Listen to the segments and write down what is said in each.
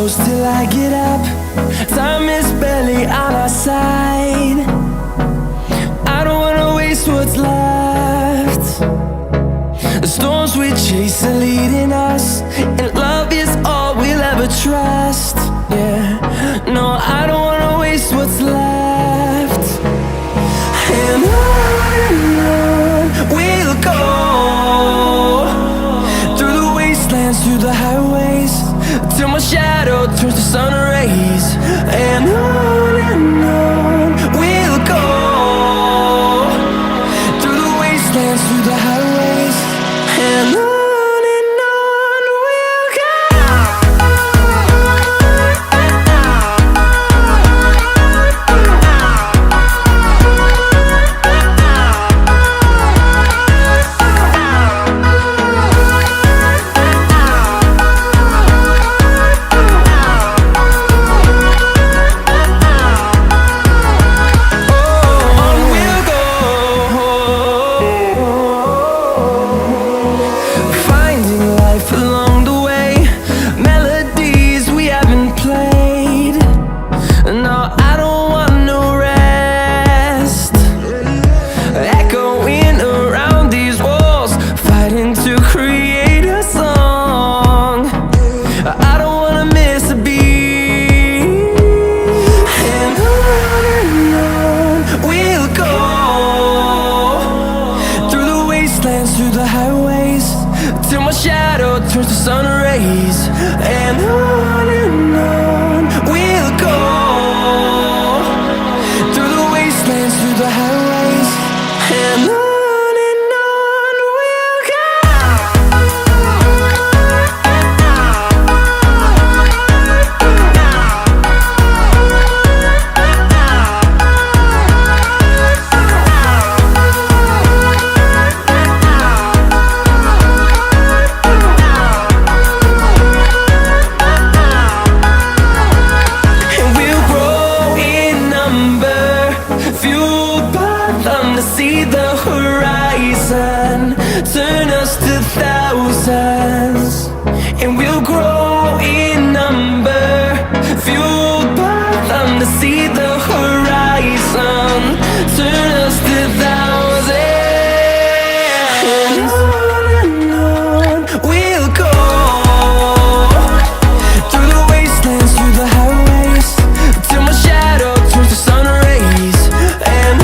close till I get up. Time is barely on our side. I don't wanna waste what's left. The storms we chase are leading us, and love is all we'll ever trust. Yeah, no, I don't wanna waste what's left. And on we'll go, through the wastelands, through the highways, till my shadow turns to sun rays. And on we'll go, through the wastelands, through the highways, and on we'll go. Through the highways, till my shadow turns to sun rays. And on we'll go, through the wastelands, through the highways, and on we'll go. See the horizon turn us to thousands, and we'll grow in number, fueled by them. To see the horizon turn us to thousands, and on we'll go, through the wastelands, through the highways, till my shadow turns to sun rays. And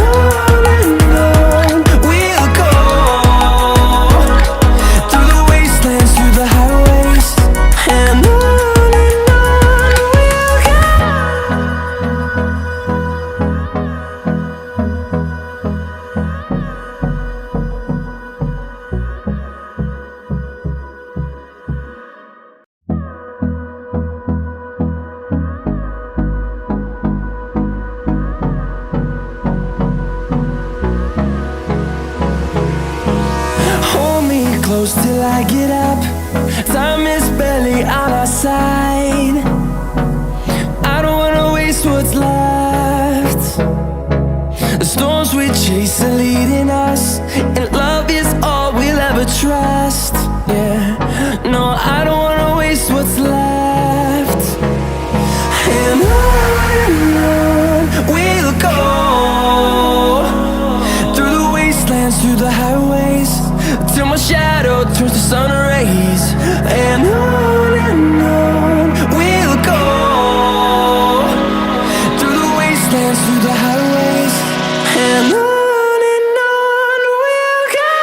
close till I get up. Time is barely on our side. I don't wanna waste what's left. The storms we chase are leading us, and love is all we'll ever trust. Yeah, no, I don't wanna waste what's left. And on we'll go, through the wastelands, through the highways, till my shadow turns to sun rays. And on we'll go, through the wastelands, through the highways, and on we'll go.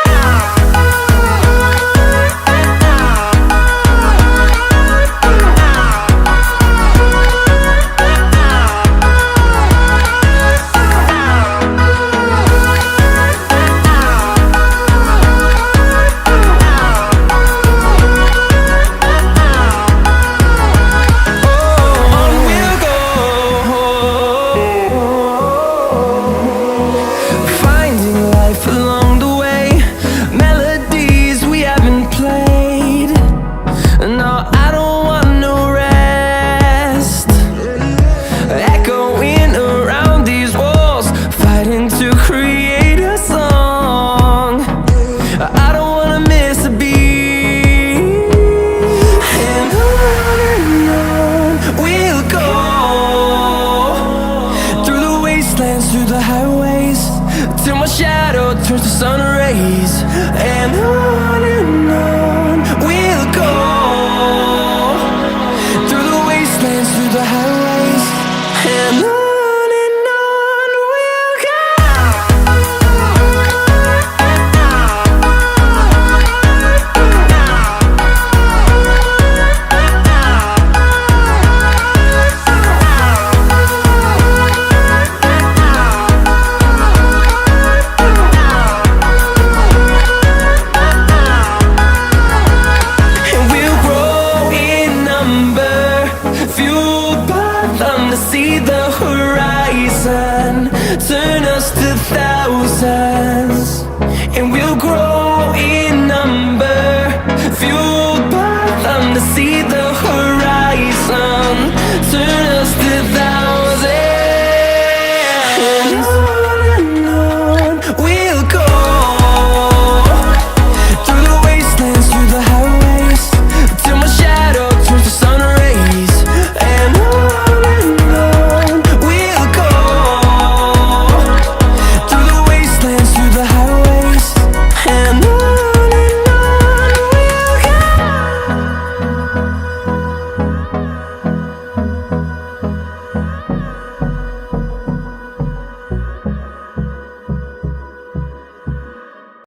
wastelands, through the highways, till my shadow turns to sun rays. And on